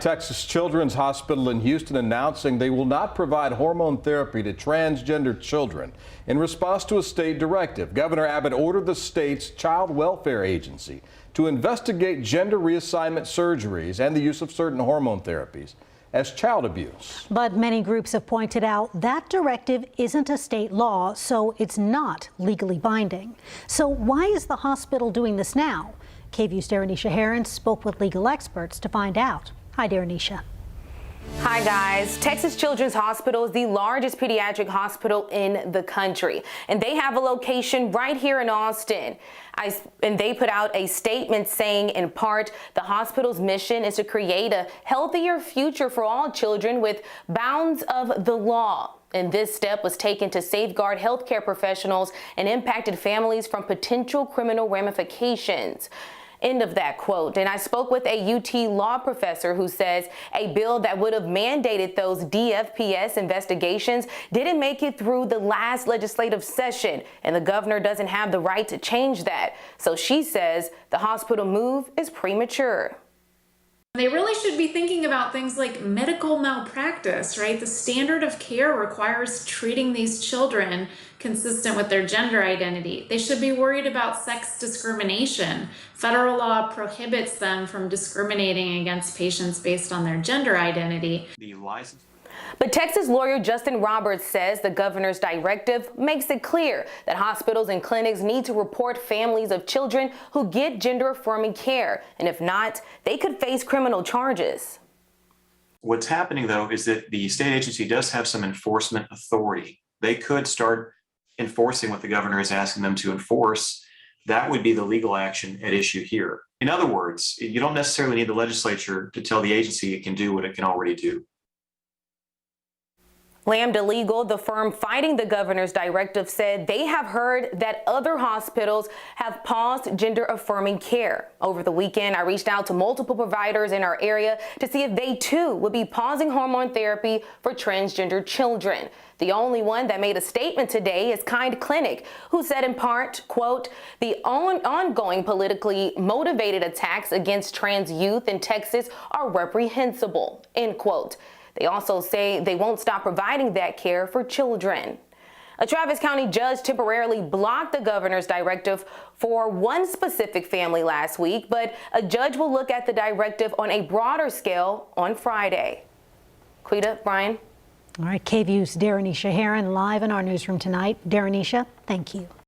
Texas Children's Hospital in Houston announcing they will not provide hormone therapy to transgender children. In response to a state directive, Governor Abbott ordered the state's child welfare agency to investigate gender reassignment surgeries and the use of certain hormone therapies as child abuse. But many groups have pointed out that directive isn't a state law, so it's not legally binding. So why is the hospital doing this now? KVUE's Darrenisha Heron spoke with legal experts to find out. Hi, Darrenisha. Hi, guys. Texas Children's Hospital is the largest pediatric hospital in the country, and they have a location right here in Austin. And they put out a statement saying, in part, the hospital's mission is to create a healthier future for all children with bounds of the law. And this step was taken to safeguard healthcare professionals and impacted families from potential criminal ramifications. End of that quote. And I spoke with a UT law professor who says a bill that would have mandated those DFPS investigations didn't make it through the last legislative session, and the governor doesn't have the right to change that. So she says the hospital move is premature. They really should be thinking about things like medical malpractice, right? The standard of care requires treating these children consistent with their gender identity. They should be worried about sex discrimination. Federal law prohibits them from discriminating against patients based on their gender identity. But Texas lawyer Justin Roberts says the governor's directive makes it clear that hospitals and clinics need to report families of children who get gender-affirming care, and if not, they could face criminal charges. What's happening, though, is that the state agency does have some enforcement authority. They could start enforcing what the governor is asking them to enforce. That would be the legal action at issue here. In other words, you don't necessarily need the legislature to tell the agency it can do what it can already do. Lambda Legal, the firm fighting the governor's directive, said they have heard that other hospitals have paused gender-affirming care. Over the weekend, I reached out to multiple providers in our area to see if they too would be pausing hormone therapy for transgender children. The only one that made a statement today is Kind Clinic, who said in part, quote, the ongoing politically motivated attacks against trans youth in Texas are reprehensible, end quote. They also say they won't stop providing that care for children. A Travis County judge temporarily blocked the governor's directive for one specific family last week, but a judge will look at the directive on a broader scale on Friday. Quita, Brian. All right, KVUE's Darrenisha Heron live in our newsroom tonight. Darrenisha, thank you.